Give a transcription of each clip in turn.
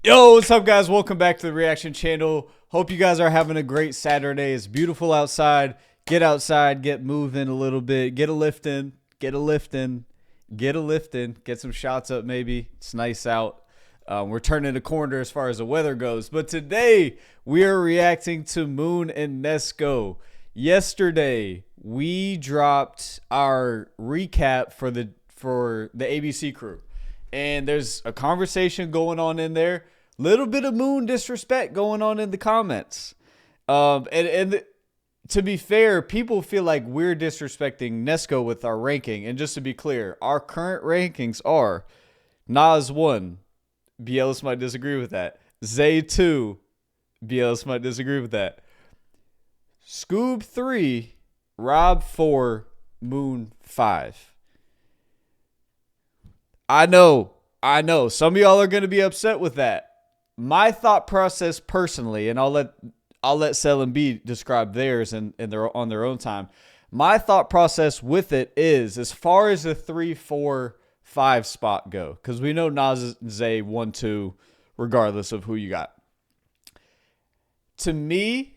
Yo, what's up, guys? Welcome back to the Reaction Channel. Hope you guys are having a great Saturday. It's beautiful outside. Get outside, get moving a little bit, get a lift in, get a lift in, get a lift in, get some shots up maybe. It's nice out. We're turning the corner as far as the weather goes. But today, we are reacting to Moon and Nesco. Yesterday, we dropped our recap for the ABC crew. And there's a conversation going on in there. Little bit of Moon disrespect going on in the comments. To be fair, people feel like we're disrespecting Nesco with our ranking. And just to be clear, our current rankings are Nas 1. Bielis might disagree with that. Zay 2. Bielis might disagree with that. Scoob 3. Rob 4. Moon 5. I know. Some of y'all are going to be upset with that. My thought process personally, and I'll let Sel and B describe theirs on their own time. My thought process with it is, as far as the 3, 4, 5 spot go, because we know Nas and Zay 1, 2, regardless of who you got. To me,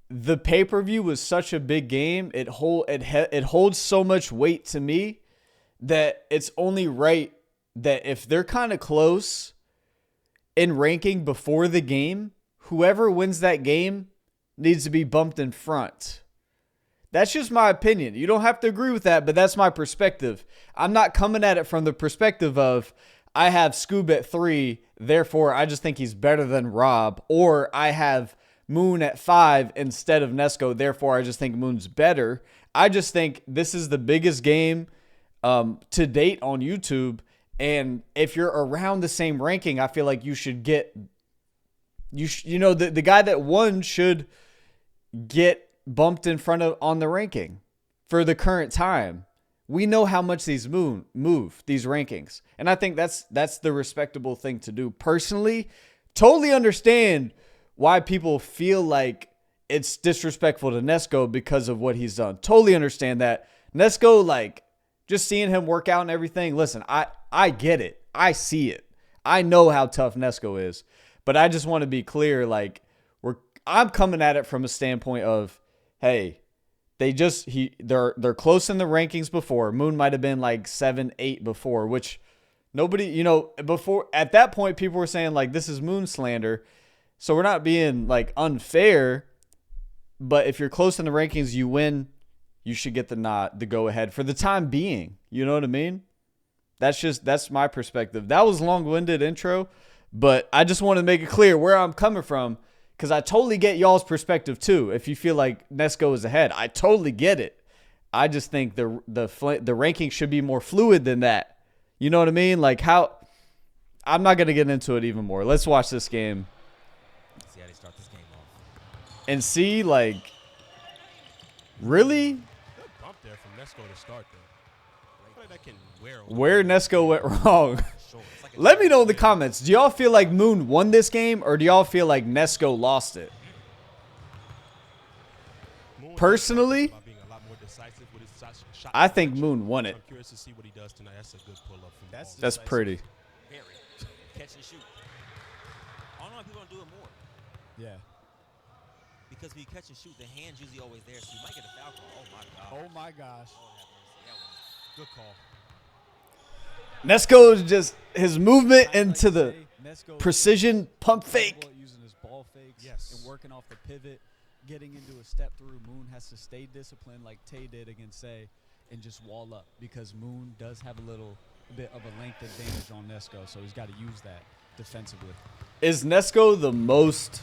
the pay-per-view was such a big game. It holds so much weight to me that it's only right that if they're kind of close in ranking before the game, whoever wins that game needs to be bumped in front. That's just my opinion. You don't have to agree with that, but that's my perspective. I'm not coming at it from the perspective of I have Scoob at 3, therefore I just think he's better than Rob, or I have Moon at 5 instead of Nesco, therefore I just think Moon's better. I just think this is the biggest game to date on YouTube, and if you're around the same ranking, I feel like you should get the guy that won should get bumped in front of on the ranking for the current time. We know how much these move these rankings, and I think that's the respectable thing to do. Personally, totally understand why people feel like it's disrespectful to Nesco because of what he's done. Totally understand that. Nesco, like, just seeing him work out and everything. Listen, I get it. I see it. I know how tough Nesco is. But I just want to be clear, like, I'm coming at it from a standpoint of, hey, they're close in the rankings before. Moon might have been like 7, 8 before, which nobody, before at that point people were saying like this is Moon slander. So we're not being like unfair, but if you're close in the rankings, you win. You should get the go ahead for the time being. You know what I mean? That's my perspective. That was a long-winded intro, but I just want to make it clear where I'm coming from, because I totally get y'all's perspective too. If you feel like Nesco is ahead, I totally get it. I just think the ranking should be more fluid than that. You know what I mean? Like how I'm not gonna get into it even more. Let's watch this game. See how they start this game off. And see, like, really? Good bump there from Nesco to start though. I feel like that can wear Where Nesco went wrong. Let me know in the comments. Do y'all feel like Moon won this game, or do y'all feel like Nesco lost it? Personally, I think Moon won it. I'm curious to see what he does tonight. That's a good pull-up from That's pretty. Very. Catch and shoot. I don't know if people don't do it more. Yeah. Because when you catch and shoot, the hand's usually always there, so you might get a foul call. Oh, my God. Oh, my gosh. Good call. Nesco is just his movement into the precision pump fake. Using his ball fakes Yes. and working off the pivot, getting into a step through. Moon has to stay disciplined like Tay did against Say and just wall up, because Moon does have a little bit of a length advantage on Nesco, so he's got to use that defensively. Is Nesco the most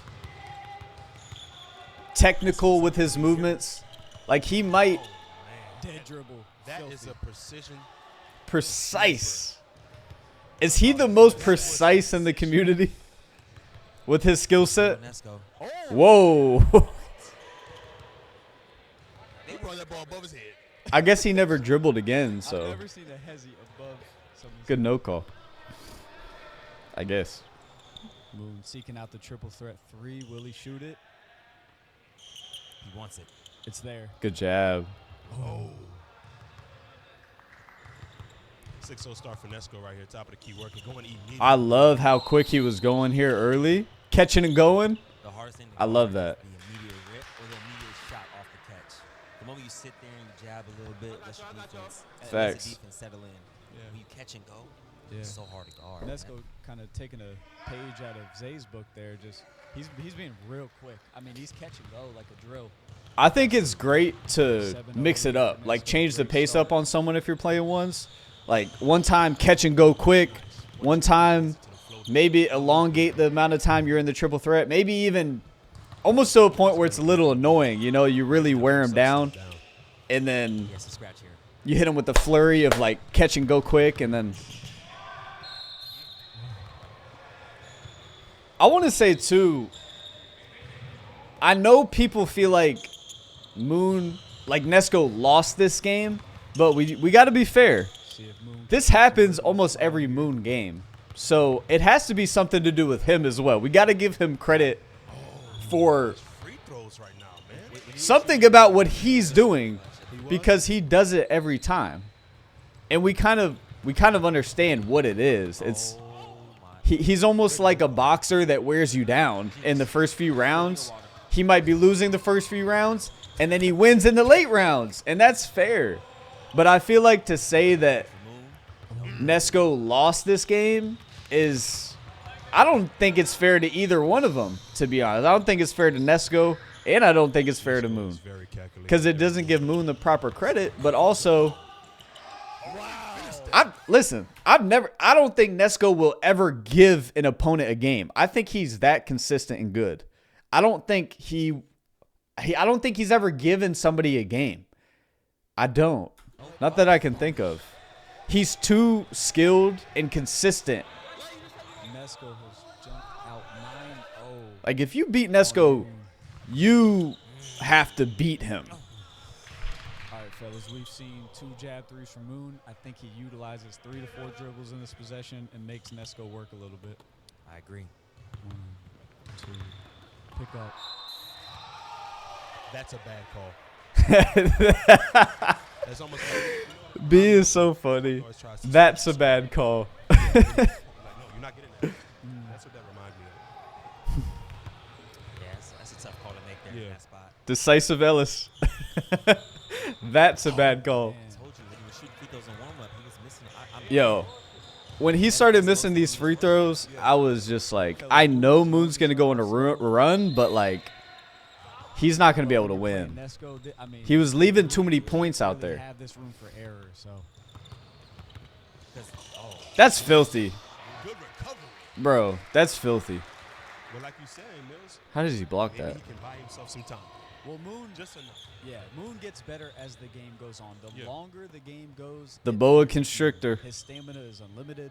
technical with his movements? Like, he might Dead dribble. That filthy. is a precision. precise. Is he the most precise in the community with his skill set? Nesco. Oh, Whoa. he brought that ball above his head. I guess he never dribbled again, I've so never seen a hezzy above someone's good no call, I guess. Moon seeking out the triple threat 3. Will he shoot it? He wants it. It's there. Good jab. Oh. 6-0 start for Nesco right here. Top of the key working. Going immediately. I love how quick he was going here early. Catching and going. The hardest thing to I love guard that. is the immediate rip or the immediate shot off the catch. The moment you sit there and you jab a little bit, let your defense, let the Facts. defense settle in. Yeah. When you catch and go, Yeah. it's so hard to guard. Nesco kind of taking a page out of Zay's book there. Just he's being real quick. I mean, he's catch and go like a drill. I think it's great to mix it up, like change the pace up on someone if you're playing ones. Like one time catch and go quick, one time maybe elongate the amount of time you're in the triple threat, maybe even almost to a point where it's a little annoying. You know, you really wear him down, and then Yes, a scratch here. you hit him with the flurry of like catch and go quick, and then I want to say too, I know people feel like Nesco lost this game, but we got to be fair. See if Moon This happens almost every Moon game. So it has to be something to do with him as well. We got to give him credit for Free throws right now, man. something about what he's doing, because he does it every time. And we kind of understand what it is. It's he's almost like a boxer that wears you down in the first few rounds. He might be losing the first few rounds, and then he wins in the late rounds, and that's fair. But I feel like to say that Nesco lost this game is, I don't think it's fair to either one of them, to be honest. I don't think it's fair to Nesco, and I don't think it's fair to Moon, because it doesn't give Moon the proper credit. But also, I don't think Nesco will ever give an opponent a game. I think he's that consistent and good. I don't think he's ever given somebody a game. I don't. Not that I can think of. He's too skilled and consistent. Nesco has jumped out 9-0. Like, if you beat Nesco, you have to beat him. All right, fellas, we've seen 2 jab threes from Moon. I think he utilizes 3 to 4 dribbles in this possession and makes Nesco work a little bit. I agree. 1, 2, pick up. That's a bad call. That's almost like, B is so funny. That's a bad call. like, no, you're not getting that. That's what that reminds me of. Yeah, that's a tough call to make there in that spot. Decisive Ellis. That's a bad call. I told you when he was shooting free throws in warm-up, he was missing. Yo, when he started missing these free throws, I was just like, I know Moon's going to go on a run, but like, he's not going to be able to win. Nesco did, I mean, He was leaving too many points out really there. have this room for error, so. That's filthy. Good recovery. Bro, that's filthy. But like you said, Mills, How does he block maybe that? he can buy himself some time. Well, Moon Just enough. Yeah, Moon gets better as the game goes on. The longer the game goes, The boa constrictor. his stamina is unlimited,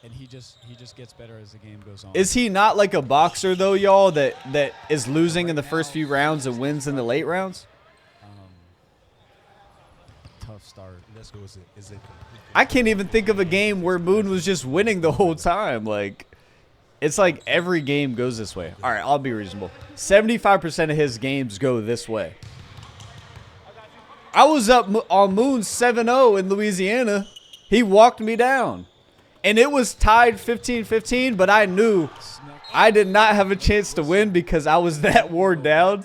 and he just gets better as the game goes on. Is he not like a boxer, though, y'all, that is losing in the first few rounds and wins in the late rounds? Tough start. Nesco is it I can't even think of a game where Moon was just winning the whole time. Like, it's like every game goes this way. All right, I'll be reasonable. 75% of his games go this way. I was up on Moon 7-0 in Louisiana. He walked me down. And it was tied 15-15, but I knew I did not have a chance to win because I was that worn down.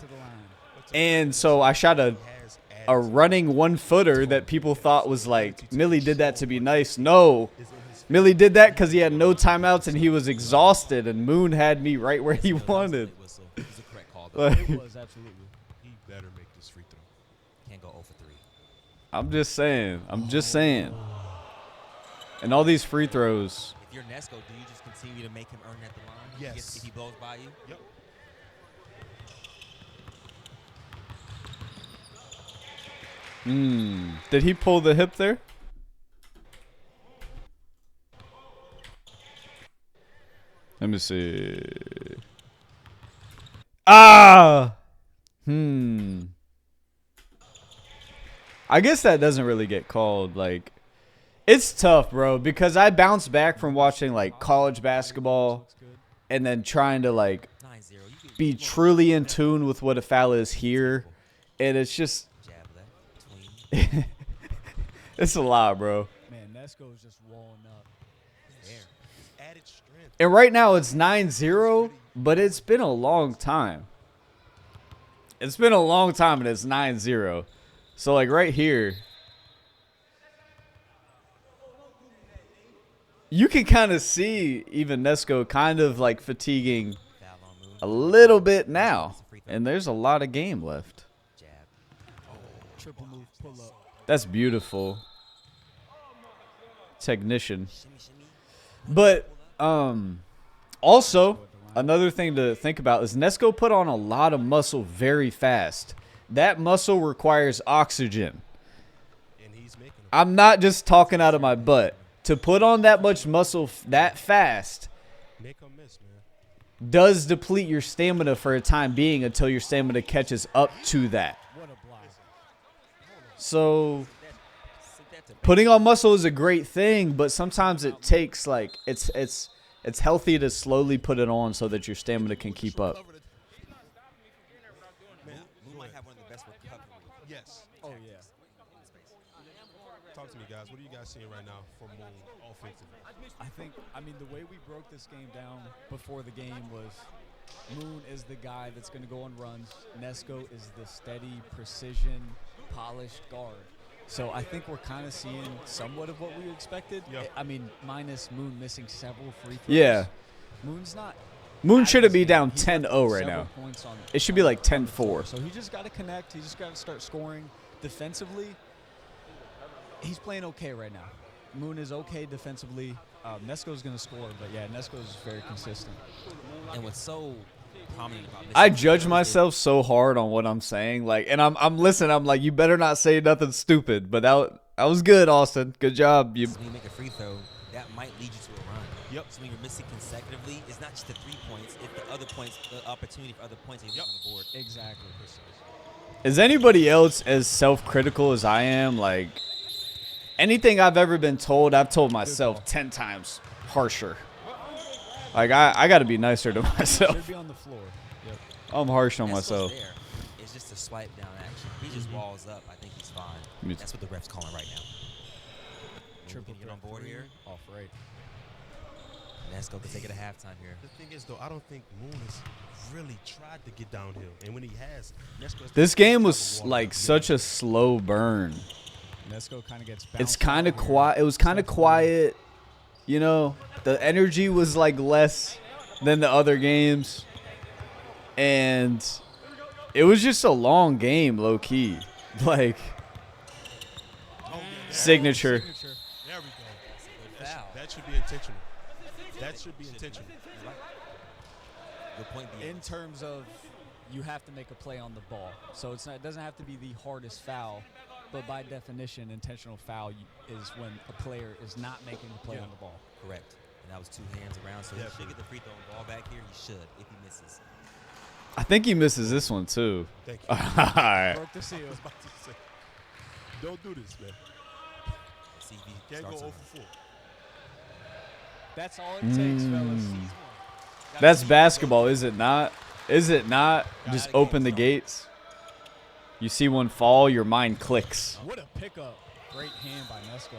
And so I shot a running one-footer that people thought was like, Millie did that to be nice. No. Millie did that because he had no timeouts and he was exhausted, and Moon had me right where he wanted. It was a correct call. Like, It was absolutely. He better make this free throw. Can't go 0 for 3. I'm just saying. I'm just saying. And all these free throws. If you're Nesco, do you just continue to make him earn at the line? Yes. If he blows by you? Yep. Did he pull the hip there? Let me see. Ah! I guess that doesn't really get called. Like, it's tough, bro, because I bounced back from watching, like, college basketball and then trying to, like, 9-0. be truly in tune with what a foul is here. And it's just, Jab left between. it's a lot, bro. Man, Nesco is just walling up. Added strength. And right now it's 9-0, but it's been a long time. It's been a long time, and it's 9-0. So, like, right here, you can kind of see even Nesco kind of, like, fatiguing Foul on Moon. a little bit now. And there's a lot of game left. Jab. Triple move, pull up. That's beautiful. Technician. Shimmy, shimmy. But also, another thing to think about is Nesco put on a lot of muscle very fast. That muscle requires oxygen. And he's making them. I'm not just talking out of my butt. To put on that much muscle that fast Make or miss, man. does deplete your stamina for a time being until your stamina catches up to that. What a block. So Sit that to putting on muscle is a great thing, but sometimes it takes like it's healthy to slowly put it on so that your stamina can keep up. Moon might have one of the best recovery. Yes. Oh, yeah. Talk to me, guys. What are you guys seeing right now from Moon offensively? I mean, the way we broke this game down before the game was Moon is the guy that's going to go on runs. Nesco is the steady, precision, polished guard. So I think we're kind of seeing somewhat of what we expected. Yeah. I mean, minus Moon missing several free throws. Yeah. Moon's not. Moon as shouldn't this be game. down He's 10-0 left right several now. points on- It should be like on the floor. 10-4. So he just got to connect. He just got to start scoring defensively. He's playing okay right now. Moon is okay defensively. Nesco's going to score, but yeah, Nesco's very consistent. And what's so prominent about missing I free judge throws myself so hard on what I'm saying, like, and I'm listening. I'm like, you better not say nothing stupid. But that was good, Austin. Good job. You. is when you make a free throw, that might lead you to a run. Yep. So when you're missing consecutively, it's not just the 3 points; it's the other points, the opportunity for other points that you on the board. Exactly. Is anybody else as self-critical as I am? Like, anything I've ever been told, I've told myself 10 times harsher. Like, I got to be nicer to myself. Should be on the floor. Yep. I'm harsh on Nesco's myself. there. It's just a swipe down action. He just walls up. I think he's fine. Me- That's what the ref's calling right now. Triple Get on threat board three, here. Off right. Nesco can take it at halftime here. The thing is, though, I don't think Moon has really tried to get downhill. And when he has, Nesco has This to game try was to walk like up. such a slow burn. Nesco kind of gets It's bounced kind of out here. quiet. It was kind of quiet. You know, the energy was like less than the other games. And it was just a long game, low key. Like, signature. There we go. Foul. That should be intentional. That should be intentional. Good point, being. In terms of you have to make a play on the ball. So it doesn't have to be the hardest foul, but by definition, intentional foul is when a player is not making a play Yeah. on the ball. Correct. And that was 2 hands around, so he Definitely. should get the free throw and ball back here. He should if he misses. I think he misses this one too. Thank you. All right. Broke the seal. I was about to say, don't do this, man. See if he Can't go starts 0 on for 4. That's all it takes, fellas. That's basketball, is it not? Is it not? Just Gotta open get the gates. You see one fall, your mind clicks. What a pickup. Great hand by Nesco.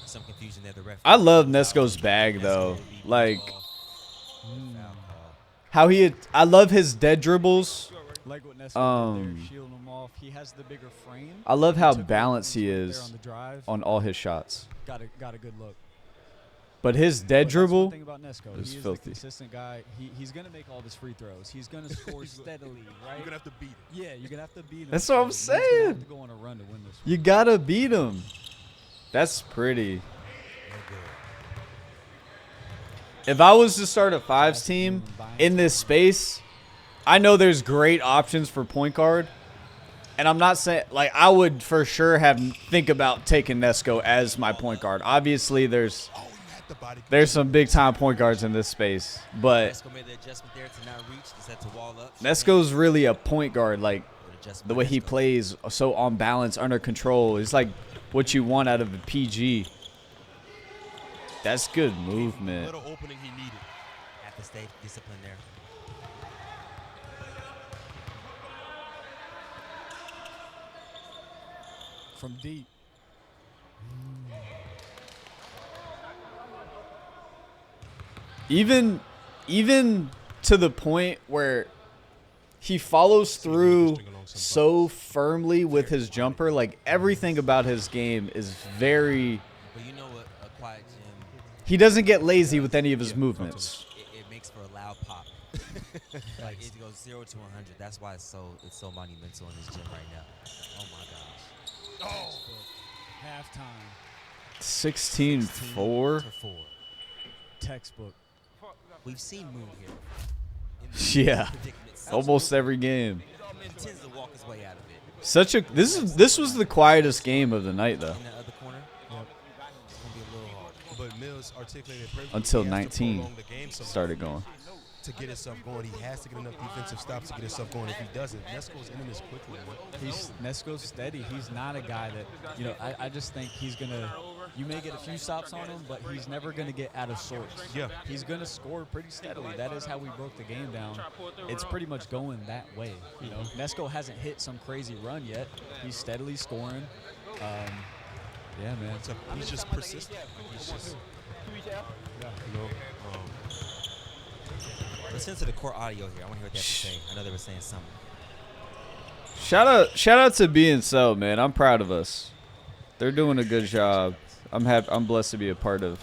some confusion there. The ref. I love Nesco's bag though. Like how I love his dead dribbles. Like what Nesco did Um, there, shielding him off. He has the bigger frame. I love how Took it balanced and he took it there is on the drive. on all his shots. Got a good look. But his But dead that's one dribble, thing about Nesco. is He is filthy. the consistent guy. He's gonna make all of his free throws. He's gonna score steadily, right? You're going to have to beat him. Yeah, you're gonna have to beat him. That's what I'm He's gonna have saying. to go on a run to win this. you gotta beat him. That's pretty. If I was to start a fives team in this space, I know there's great options for point guard. And I'm not saying, like, I would for sure think about taking Nesco as my point guard. Obviously, there's some big time point guards in this space, but Nesco made the adjustment there to not reach. Just had to wall up. Nesco's really a point guard. Like Good adjustment the by way he Nesco. plays, so on balance, under control. It's like what you want out of a PG. That's good movement. Little opening he needed. Have to stay disciplined there. From deep. Even to the point where he follows through so firmly with his jumper. Like, everything about his game is very... But you know what? A quiet gym, He doesn't get lazy with any of his movements. it makes for a loud pop. Like, it goes 0 to 100. That's why it's so monumental in this gym right now. Oh my gosh. Halftime. 16-4. To 4. Textbook. We've seen Moon here. Yeah. Almost every game. He tends to walk his way out of it. This was the quietest game of the night, though. In the other corner, it's gonna be a little hard. But Mills articulated perfectly. Until He has to 19 prolong the game some started going. to get himself going. He has to get enough defensive stops to get himself going. If he doesn't, Nesco's ending this quickly. Man. Nesco's steady. He's not a guy that, I just think he's going to, you may get a few stops on him, but he's never going to get out of sorts. Yeah. He's going to score pretty steadily. That is how we broke the game down. It's pretty much going that way. Nesco hasn't hit some crazy run yet. He's steadily scoring. Yeah, man. He's just persistent. He's just, Listen to the core audio here. I want to hear what they have to say. I know they were saying something. Shout out to B and So, man. I'm proud of us. They're doing a good job. I'm blessed to be a part of.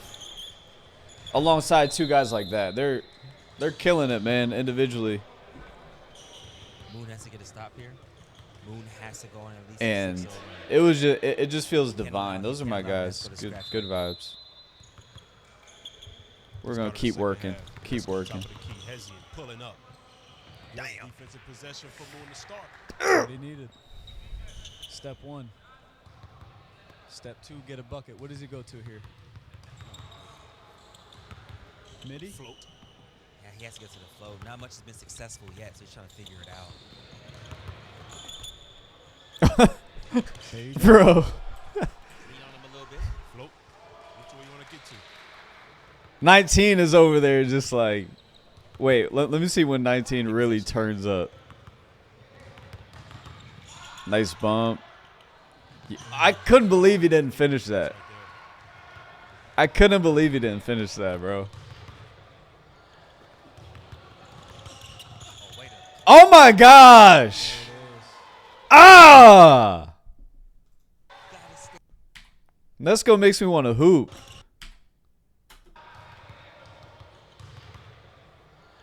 Alongside two guys like that, they're killing it, man. Individually, Moon has to get a stop here. Moon has to go on at least. and 6-0 it was it just feels divine. Those are my guys. Good vibes. We're gonna keep working. Keep working. Top of the key, hesitant, pulling up. Damn. Defensive possession for Moon to start. What he needed. Step 1. Step 2, get a bucket. What does he go to here? Midi? Float. Yeah, he has to get to the flow. Not much has been successful yet, so he's trying to figure it out. There you go. Bro. Lean on him a little bit. Float. Which way you want to get to? 19 is over there just like, wait, let me see when 19 really turns up. Nice bump. I couldn't believe he didn't finish that. I couldn't believe he didn't finish that, bro. Oh, wait a Oh my gosh. Ah. Nesco makes me want to hoop.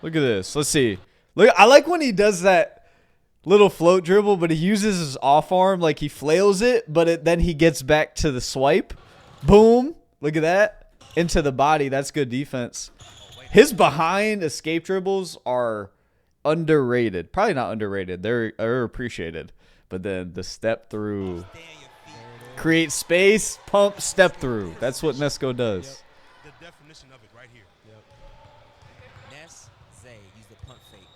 Look at this. Let's see. Look, I like when he does that little float dribble, but he uses his off arm, like he flails it, but then he gets back to the swipe. Boom. Look at that. Into the body. That's good defense. His behind escape dribbles are underrated. Probably not underrated. They're appreciated. But then the step through. Create space, pump, step through. That's what Nesco does. The definition of it right here. Ness, Zay use the punt fake.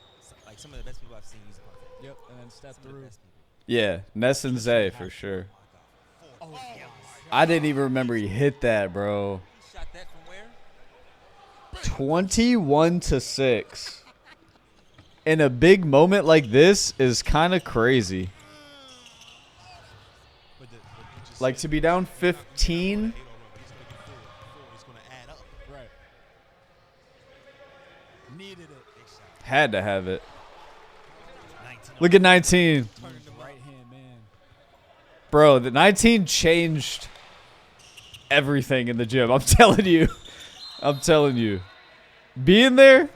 Like some of the best people I've seen use the punt fake. Yep, and then step Some of the through. best people. Yeah, Ness and Zay for sure. Oh, yeah. I didn't even remember he hit that, bro. He shot that from where? 21-6. In a big moment like this is kind of crazy. But you just Like said to be down 15. he's going to get forward. He's going to add up. Right. Needed it. Had to have it. Look at 19. Right hand man. Bro, the 19 changed everything in the gym. I'm telling you. I'm telling you. Being there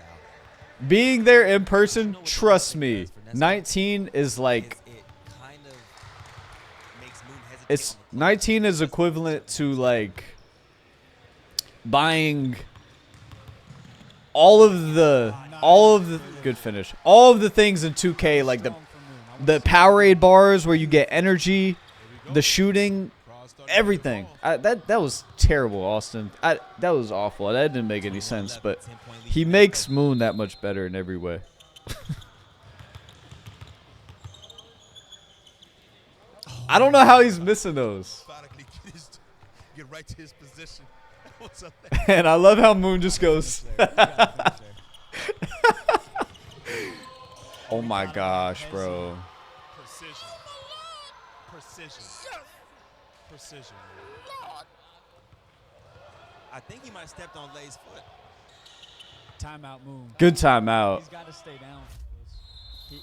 in person, trust me. 19 is like, It kind of makes Moon hesitate. it's on the play. 19 is equivalent to like buying all of the good finish. All of the things in 2K, like the Powerade bars where you get energy, the shooting, everything. That was terrible, Austin. That was awful. That didn't make any sense, but he makes Moon that much better in every way. I don't know how he's missing those. Methodically get right to his position. What's up? And I love how Moon just goes. Oh my gosh, bro. Precision. Precision. Precision. I think he might have stepped on Lay's foot. Timeout, Moon. Good timeout. He's got to stay down. He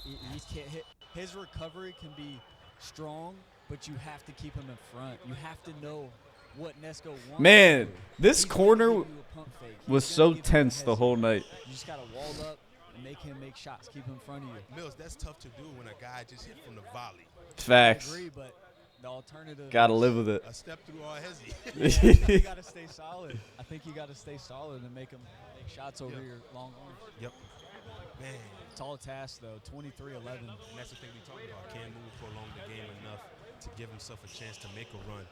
can't hit. His recovery can be strong, but you have to keep him in front. You have to know what Nesco wants. Man, to do. this He's gonna corner give you a pump fake. He's was gonna so give you a tense the head whole scissors. night. You just got to wall up and make him make shots. Keep him in front of you. Mills, that's tough to do when a guy just hit from the volley. I Facts. agree, but the alternative. Gotta live with it. A step through all hezzy. You got to stay solid. I think you got to stay solid and make him make shots over your long arms. Yep. Man, Tall task though. 23-11. and that's the thing we talk about. Can Moon prolong the game enough to give himself a chance to make a run?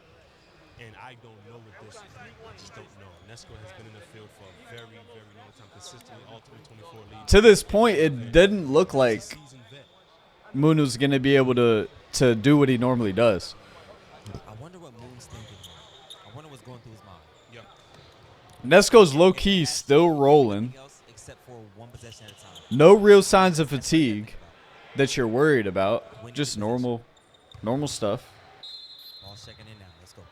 And I don't know what this is. I just don't know. Nesco has been in the field for a very, very long time, consistently all 2024 leagues. To this point, it didn't look like He's a seasoned vet. Moon was going to be able to do what he normally does. I wonder what Moon's thinking. I wonder what's going through his mind. Yep. Nesco's low-key still rolling. Anything else except for one possession at a time. No real signs of fatigue that you're worried about. Just normal stuff. Ball checking in now. Let's go.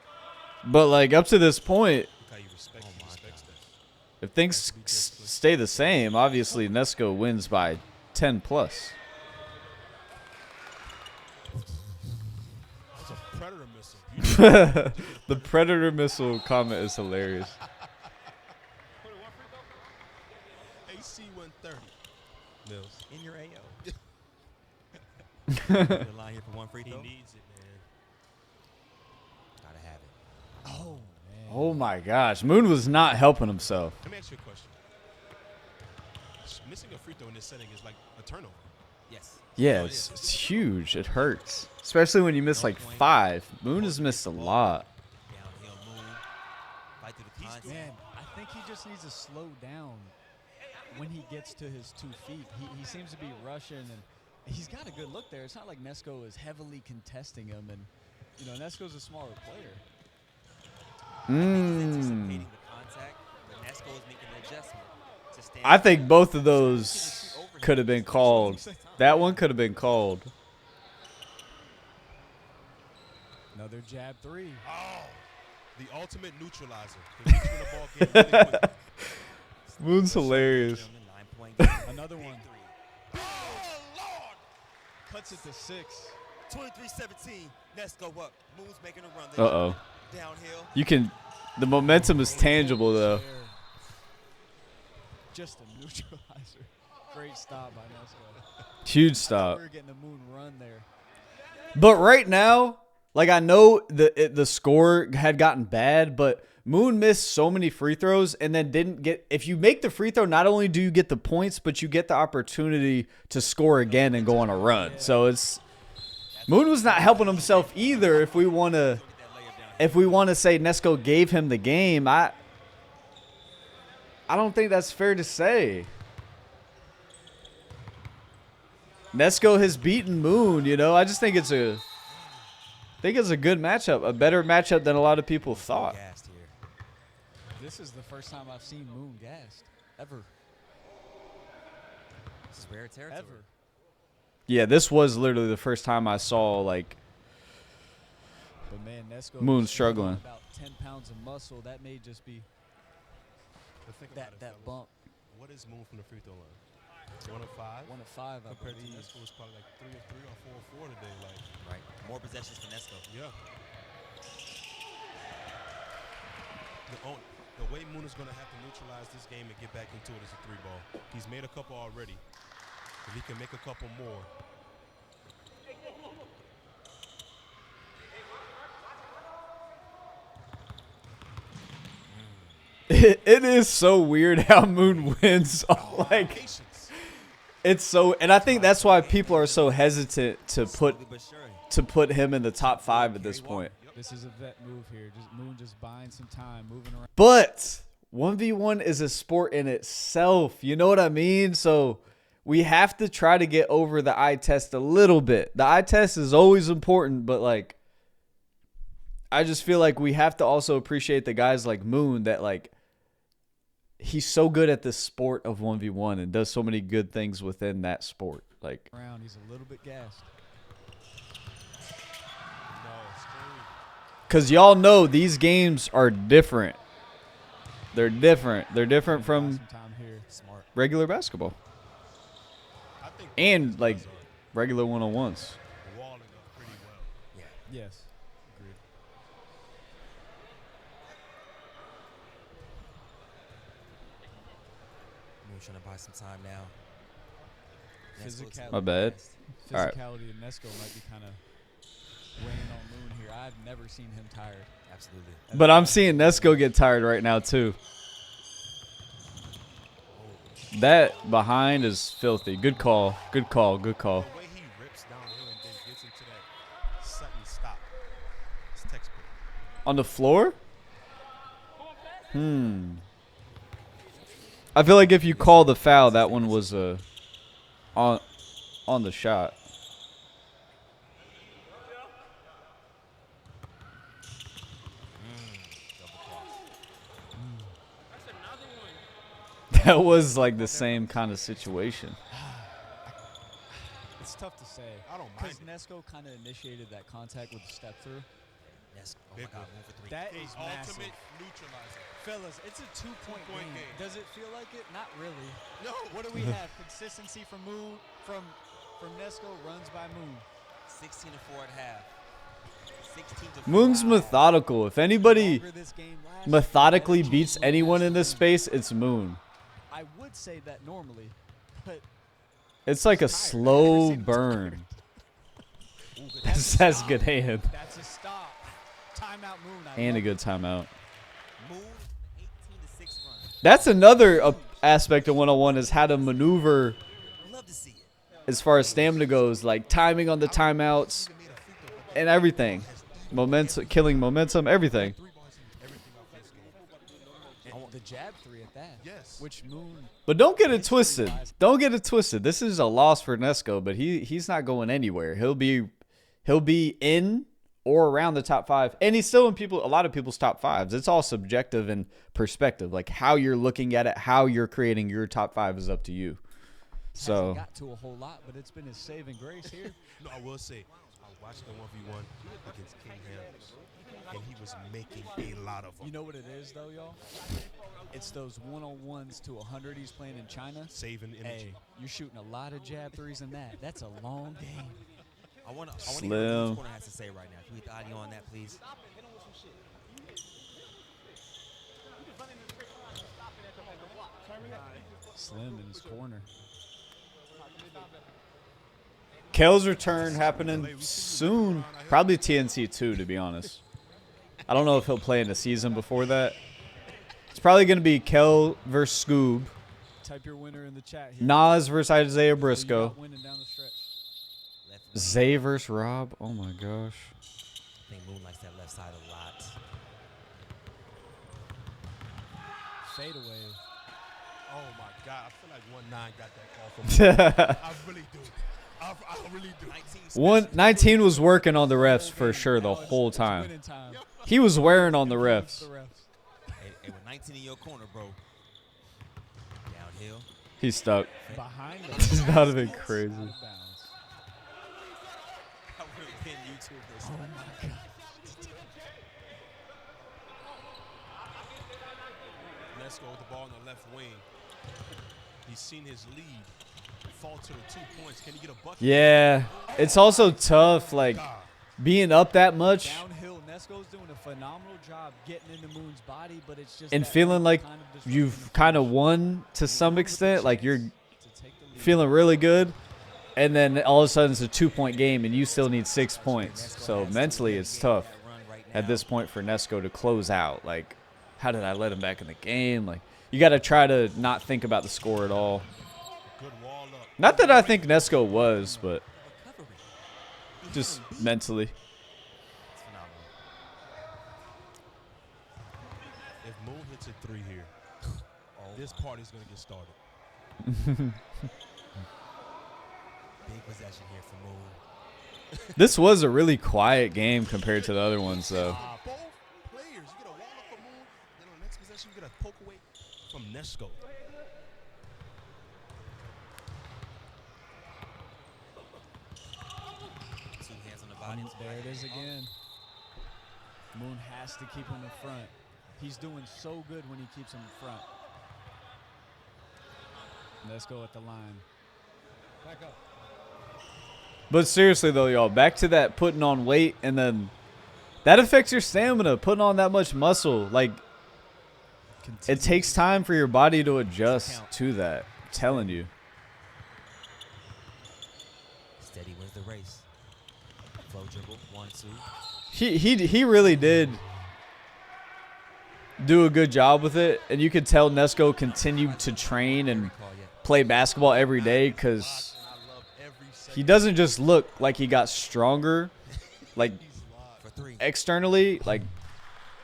But, like, up to this point, Look how you respect Oh he my respects that. if things stay the same, obviously Nesco wins by 10 plus. That's a predator missile. The Predator missile comment is hilarious. AC 130. Mills. In your AO. The line here for one free He throw. needs it, man. Gotta have it. Oh man. Oh my gosh, Moon was not helping himself. Let me ask you a question. Missing a free throw in this setting is like a turnover. Yes. Yeah, So it it's is. huge. It hurts, especially when you miss like 5. Moon has missed a lot. Downhill Moon. Fight through the contact. Man, I think he just needs to slow down when he gets to his 2 feet. He seems to be rushing, and he's got a good look there. It's not like Nesco is heavily contesting him, and you know Nesco's a smaller player. He's Mm. anticipating the contact, but Nesco is making an adjustment to stand. I think both of those could have been called. That one could have been called. Another jab 3. Oh, the ultimate neutralizer. He reached for the ball game really quickly. Moon's hilarious. Gentlemen, 9-point game. Another one. Big Oh, Lord. Cuts it to 6. 23-17. Nesco up. Moon's making a run. Uh-oh. Downhill. You can. The momentum is tangible though. Just a neutralizer. Great stop by Nesco. Huge We stop. were getting a Moon run there. But right now, like I know the score had gotten bad, but Moon missed so many free throws and then didn't get. If you make the free throw, not only do you get the points, but you get the opportunity to score again and go on a run. So it's Moon was not helping himself either. If we want to say Nesco gave him the game, I don't think that's fair to say. Nesco has beaten Moon, you know. I just think it's a good matchup, a better matchup than a lot of people thought. Gassed here. This is the first time I've seen Moon gassed. Ever. This is rare territory. Ever. Yeah, this was literally the first time I saw like But man, Nesco Moon was struggling. About 10 pounds of muscle. That may just be But think that about it, that fellas. bump. What is Moon from the free throw line? 1 of 5? 1 of 5, I Compared to believe. Nesco was probably like 3 of 3 or 4 of 4 today. Like, Right. More possessions for Nesco. yeah. The way Moon is going to have to neutralize this game and get back into it is a 3-ball. He's made a couple already. If he can make a couple more. it is so weird how Moon wins. Like Patience. it's so, and I think that's why people are so hesitant to Slowly but surely. put him in the top 5 at this point. This is a vet move here. Just Moon just buying some time, moving around. But 1v1 is a sport in itself. You know what I mean? So we have to try to get over the eye test a little bit. The eye test is always important, but like I just feel like we have to also appreciate the guys like Moon that like he's so good at the sport of 1v1 and does so many good things within that sport. Like, Around, he's a little bit gassed. No, screen. because y'all know these games are different. They're different. They're different Buy from some time here. Smart. regular basketball I think and both like these guys regular one-on-ones. are walling up pretty well. Yeah. Yes. Agreed. Moon trying to buy some time now. Nesco looks Physicality. a My little bad. gassed. All right. Physicality of Nesco might be kind of weighing on Moon here. I've never seen him tired. Absolutely. But I'm seeing Nesco get tired right now too. That behind is filthy. Good call. Good call. Good call. The way he rips downhill and then gets into that sudden stop. It's textbook. On the floor? I feel like if you call the foul, that one was on the shot. Double cross. That was like the same kind of situation. It's tough to say. I don't mind Because it. Nesco kind of initiated that contact with the step through. Nesco. Oh Big my God, one. Moon for three. That The is massive. ultimate neutralizer. Fellas, it's a two-point Two-point game. game. Does it feel like it? Not really. No. What do we have? Consistency from Moon, from Nesco, runs by Moon. 16 to 4 at half. 16 to 4. Moon's methodical. If anybody The longer this game lasts, methodically the beats better anyone in Moon this is. space, it's Moon. I would say that normally, but It's like a slow burn. That's good hand. that's a stop. Timeout Moon. I And a love good timeout. Moon, 18 to 6 run. That's another aspect of 101 is how to maneuver Love to see it. as far as stamina goes, like timing on the timeouts and everything. Momentum, killing momentum, everything. And the jab three at that. Yes. Which Moon? But don't get it twisted. Don't get it twisted. This is a loss for Nesco, but he's not going anywhere. He'll be in or around the top 5, and he's still in a lot of people's top 5s. It's all subjective and perspective. Like how you're looking at it, how you're creating your top 5 is up to you. So Hasn't got to a whole lot, but it's been his saving grace here. No, I will say, I watched the 1v1 against King Hamers, and he was making a lot of them. You know what it is, though, y'all? It's those 1-on-1s to 100 he's playing in China. Saving energy. Hey, you're shooting a lot of jab threes in that. That's a long game. I want to hear what Slim. each corner has to say right now. Can we get the audio on that, please? Slim in his corner. Kel's return happening soon. Probably TNC 2, to be honest. I don't know if he'll play in the season before that. It's probably going to be Kel versus Scoob. Type your winner in the chat here. Nas versus Isaiah So you Briscoe. got winning down the stretch. Left wing. Zay versus Rob. Oh my gosh. I think Moon likes that left side a lot. Fade away. Oh my God, I feel like 1-9 got that call from I really do. I really do. 19 was working on the refs for sure the Now whole it's time. winning time. He was wearing on the refs. The refs. Hey, with 19 in your corner, bro. Downhill. He's stuck. Behind the This is not even Out of crazy. bounds. I would have been YouTube this. Oh my God. Nesco with the ball in the left wing. He's seen his lead fall to the 2 points. Can he get a bucket? Yeah. It's also tough, like, being up that much Downhill, Nesco's doing a phenomenal job getting into Moon's body, but it's just and that feeling like kind of disrupting you've the kind of focus won to some extent. Like, you're to take the lead. feeling really good. And then all of a sudden it's a 2-point game and you still need 6 points. So mentally it's tough That run right at now. this point for Nesco to close out. Like, how did I let him back in the game? Like, you got to try to not think about the score at all. Good wall up. Not that I think Nesco was, but Recovery. just mentally. It's phenomenal. If Moon hits a 3 here, this party's going to get started. Big possession here for Moon. This was a really quiet game compared to the other ones, though. Both players, you get a wall up from Moon, then on the next possession, you get a poke away from Nesco. body. There it is again. Moon has to keep him in front. He's doing so good when he keeps him in front. Let's go at the line. Back up. But seriously though, y'all, back to that putting on weight, and then that affects your stamina. Putting on that much muscle, like it takes time for your body to adjust to that. I'm telling you. Steady wins the race. Flow dribble, 1-2. He really did do a good job with it, and you could tell Nesco continued to train and play basketball every day because he doesn't just look like he got stronger, like externally, like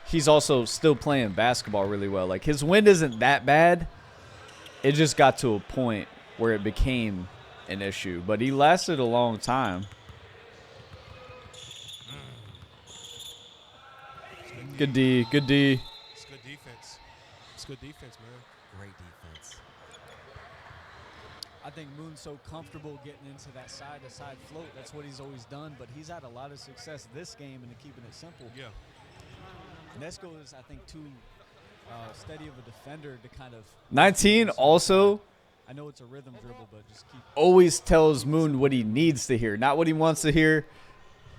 he's also still playing basketball really well. Like his wind isn't that bad. It just got to a point where it became an issue, but he lasted a long time. Good D, good D. It's good defense. It's good defense, man. Great defense. I think Moon's so comfortable getting into that side-to-side float. That's what he's always done, but he's had a lot of success this game in keeping it simple. Yeah. Nesco is, I think, too steady of a defender to kind of 19 also I know it's a rhythm dribble, but just keep always tells Moon what he needs to hear, not what he wants to hear,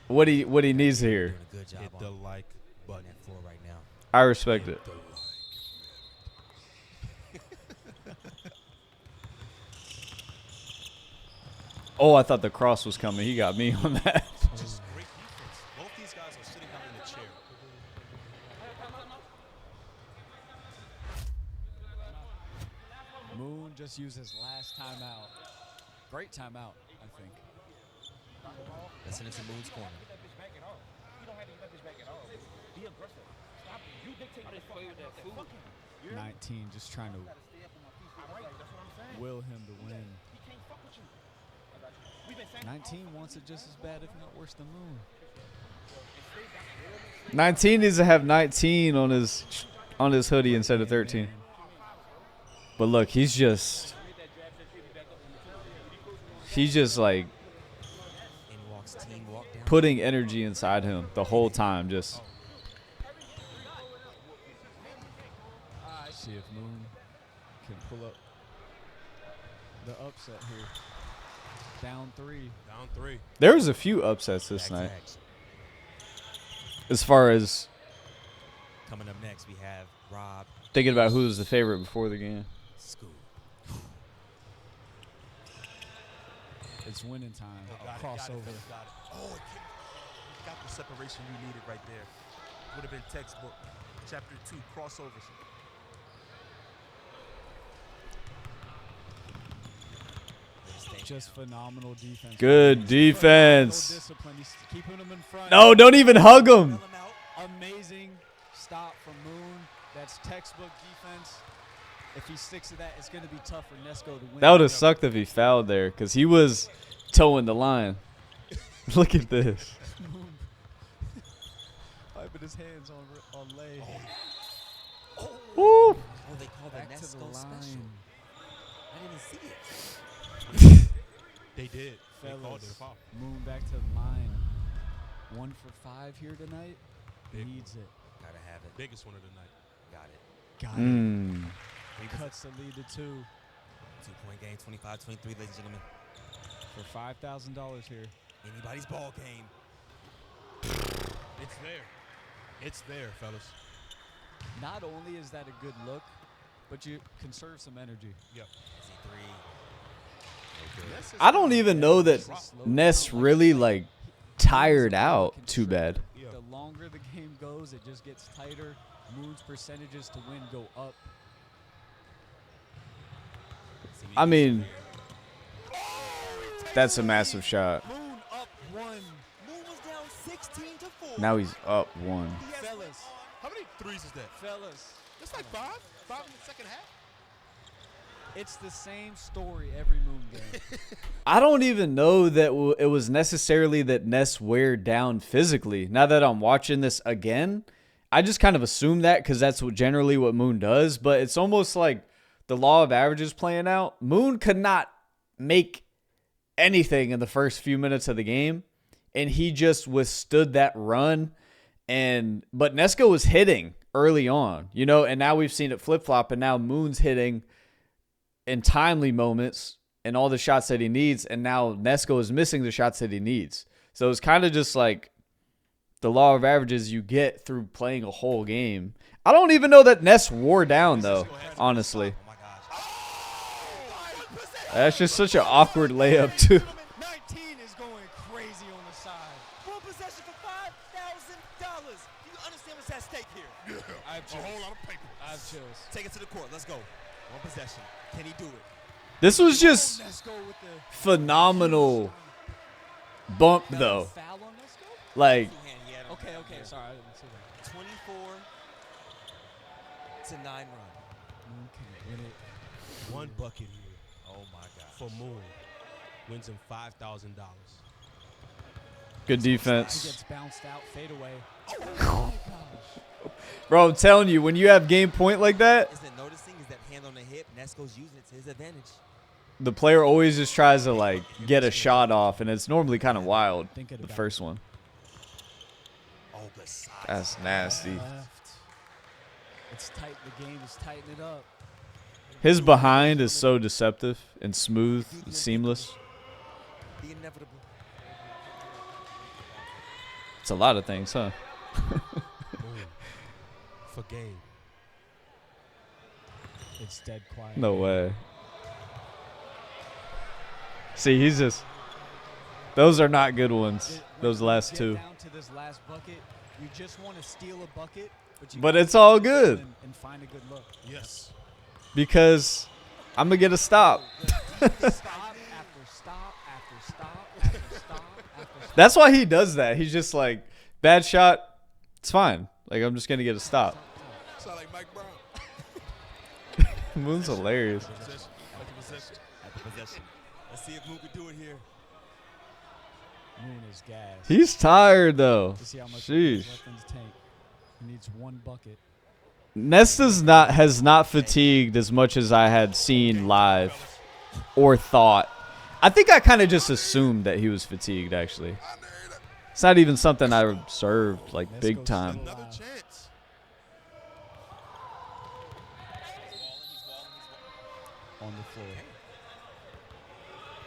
what he needs to hear. Doing a good job Hit on the like on button. that floor right now. I respect it. Oh, I thought the cross was coming. He got me on that. Just great defense. Both these guys are sitting down in the chair. Moon just used his last timeout. Great timeout, I think. Listen to Moon's corner. 19 just trying to will him to win. 19 wants it just as bad, if not worse, than Moon. 19 needs to have 19 on his hoodie instead of 13. But look, he's just like In walks team walk down. putting energy inside him the whole time. Just See if Moon can pull up the upset here. Down 3. Down 3. there was a few upsets this Back to night. action. As far as Coming up next, we have Rob thinking about who was the favorite before the game. School. It's winning time. Crossover. Got it. Oh, it got the separation you needed right there. Would have been textbook. Chapter 2, crossovers. Just phenomenal defense. Good defense. Discipline. He's keeping him in front. No, don't even hug him. Amazing stop from Moon. That's textbook defense. If he sticks to that, it's going to be tough for Nesco to win. That would have sucked if he fouled there because he was towing the line. Look at this. Moon wiping his hands on Lay. Woo. Oh, they call that Back to the Nesco special. line. I didn't see it. They did. They called it a Fellas, foul. Moon back to the line. 1 for 5 here tonight. Big Needs it. Gotta have it. Biggest one of the night. Got it. Got it. He Cuts the lead to 2 2-point game, 25-23, ladies and gentlemen. for $5,000 here. Anybody's ball game. It's there. It's there, fellas. Not only is that a good look, but you conserve some energy. Yep. Easy 3. I don't even know that Ness really like tired out too bad. Yeah. The longer the game goes, it just gets tighter. Moon's percentages to win go up. I mean, that's a massive shot. Moon up 1. Moon was down 16-4. Now he's up 1. Fellas, How many threes is that? fellas, That's like 5. 5 in the second half. it's the same story every Moon game. I don't even know that it was necessarily that Ness wear down physically. Now that I'm watching this again, I just kind of assume that because that's generally what Moon does. But it's almost like the law of averages playing out. Moon could not make anything in the first few minutes of the game. and he just withstood that run. But Nesco was hitting early on, you know, and now we've seen it flip-flop, and now Moon's hitting in timely moments and all the shots that he needs, and now Nesco is missing the shots that he needs. So it's kind of just like the law of averages you get through playing a whole game. I don't even know that Ness wore down, though, honestly. Oh my gosh. That's just such an awkward layup, too. 19 is going crazy on the side. One possession for $5,000. Do you understand what's at stake here? Yeah. I have A chills. whole lot of paper. I have chills. Take it to the court. Let's go. One possession. Can he do it? This was just Nesco with the phenomenal bump, though. foul on Nesco? Like, Two-hand, he had him. Okay, sorry, I didn't see that. 24-9 run. Moon can win it. One bucket here Oh my God. for Moon wins him $5,000. good He defense. gets bounced out, fade away. Oh my gosh. Bro, I'm telling you, when you have game point like that, Isn't noticing is that hand on the hip. Nesco's using it to his advantage. the player always just tries to, like, get a shot off, and it's normally kind of wild, Think it the about first one. Oh, good side. That's nasty. Left. It's tight. The game is tightening it up. His behind is so deceptive and smooth and seamless. The inevitable. It's a lot of things, huh? Moon for game. It's dead quiet. No way. See, he's just... Those are not good ones, those last two. Down to this last bucket, you just want to steal a bucket, you But gotta it's all steal good. and find a good look. Yes. Because I'm going to get a stop. Stop after stop after stop after stop after stop. That's why he does that. He's just like, bad shot, it's fine. Like, I'm just going to get a stop. Sound like Mike Brown. Moon's hilarious. Possession. At the possession. At the possession. Let's see if Moon can do it here. Moon is gassed. He's tired, though. To see how much Sheesh. is left in his tank. He needs one bucket. Nesta's has not fatigued as much as I had seen live or thought. I think I kind of just assumed that he was fatigued, actually. It's not even something I observed, like, big Nesco's time. still Another alive. chance. On the floor.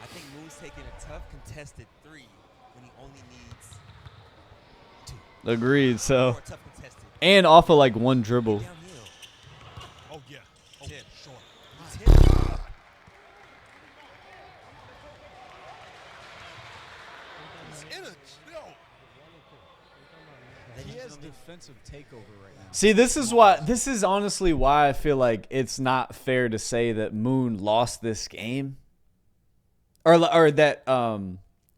I think Moon's taking a tough contested three when he only needs two. Agreed, so. Or a tough contested. And off of, like, one dribble. Downhill. Oh, yeah. Oh, Tip. short. He's hit. He's in it. Yo. He has defensive takeover right now. See, this is honestly why I feel like it's not fair to say that Moon lost this game. Or that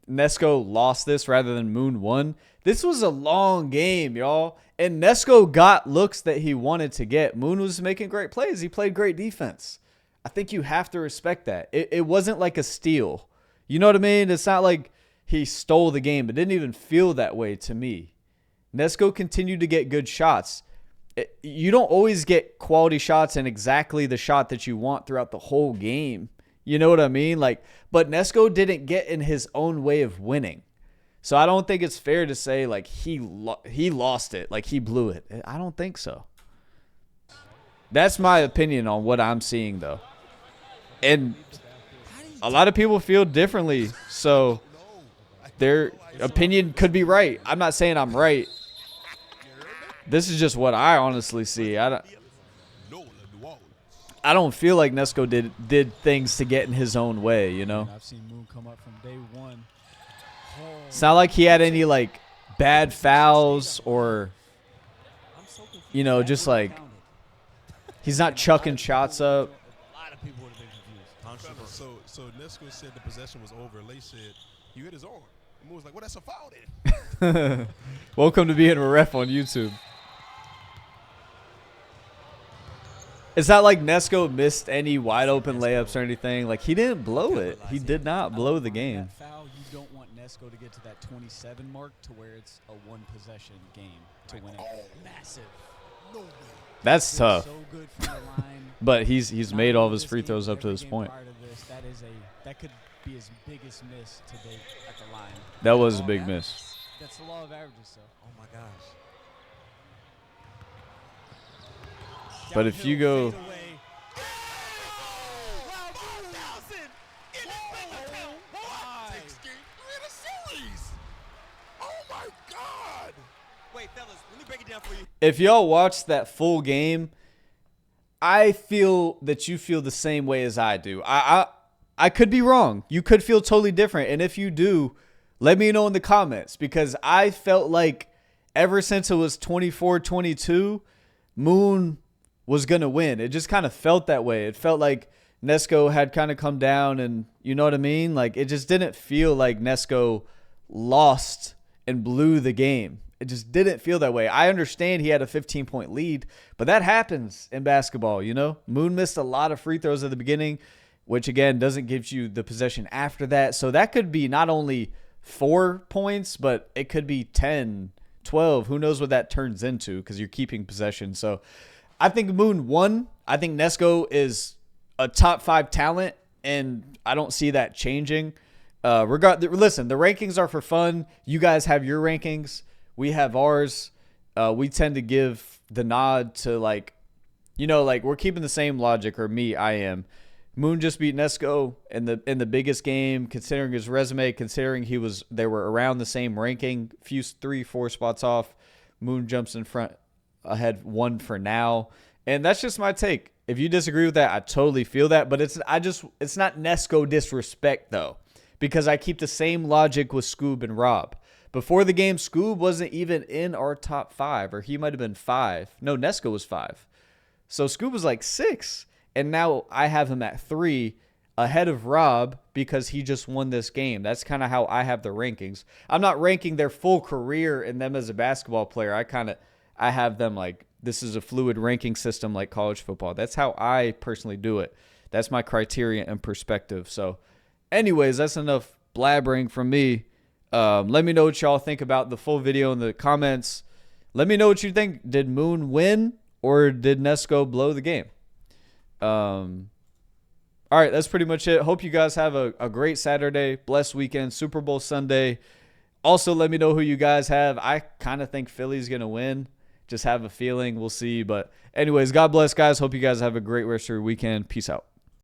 Nesco lost this rather than Moon won. This was a long game, y'all. And Nesco got looks that he wanted to get. Moon was making great plays. He played great defense. I think you have to respect that. It wasn't like a steal. You know what I mean? It's not like he stole the game. It didn't even feel that way to me. Nesco continued to get good shots. You don't always get quality shots and exactly the shot that you want throughout the whole game. You know what I mean? Like, but Nesco didn't get in his own way of winning. So I don't think it's fair to say like he lost it, like he blew it. I don't think so. That's my opinion on what I'm seeing though. And a lot of people feel differently. So their opinion could be right. I'm not saying I'm right. This is just what I honestly see. I don't feel like Nesco did things to get in his own way, you know? I've seen Moon come up from day one. It's not like he had any, like, bad fouls or, you know, just like he's not chucking shots up. A lot of people would have been confused. So Nesco said the possession was over. Lay said he hit his arm. And Moon was like, "Well, that's a foul then." Welcome to being a ref on YouTube. It's not like Nesco missed any wide open layups or anything. Like, he didn't blow it. He did not blow the game. That foul, you don't want Nesco to get to that 27 mark to where it's a one possession game to win it. Massive. That's tough. So good from the line. But he's Not made all of only his this free game, throws but up to every this game point. prior to this, that could be his biggest miss to date at the line. That was a Law big of miss. averages. That's the law of averages, so. Oh my gosh. But if you go, Fade away. Wait, fellas, let me break it down for you. if y'all watch that full game, I feel that you feel the same way as I do. I could be wrong. You could feel totally different. And if you do, let me know in the comments, because I felt like ever since it was 24-22, Moon was going to win. It just kind of felt that way. It felt like Nesco had kind of come down, and you know what I mean? Like, it just didn't feel like Nesco lost and blew the game. It just didn't feel that way. I understand he had a 15-point lead, but that happens in basketball, you know? Moon missed a lot of free throws at the beginning, which, again, doesn't give you the possession after that. So that could be not only 4 points, but it could be 10, 12. Who knows what that turns into, because you're keeping possession. So I think Moon won. I think Nesco is a top 5 talent, and I don't see that changing. Listen, the rankings are for fun. You guys have your rankings. We have ours. We tend to give the nod to, like, you know, like, we're keeping the same logic, or I am. Moon just beat Nesco in the biggest game, considering his resume, considering they were around the same ranking, few 3-4 spots off. Moon jumps in front, ahead 1 for now. And that's just my take. If you disagree with that, I totally feel that, but it's not Nesco disrespect though, because I keep the same logic with Scoob and Rob. Before the game, Scoob wasn't even in our top 5, or he might have been 5. No, Nesco was 5. So Scoob was like 6. And now I have him at 3 ahead of Rob because he just won this game. That's kind of how I have the rankings. I'm not ranking their full career and them as a basketball player. I have them like, this is a fluid ranking system like college football. That's how I personally do it. That's my criteria and perspective. So anyways, that's enough blabbering from me. Let me know what y'all think about the full video in the comments. Let me know what you think. Did Moon win, or did Nesco blow the game? All right, that's pretty much it. Hope you guys have a great Saturday, blessed weekend, Super Bowl Sunday. Also, let me know who you guys have. I kind of think Philly's going to win. Just have a feeling. We'll see. But anyways, God bless, guys. Hope you guys have a great rest of your weekend. Peace out.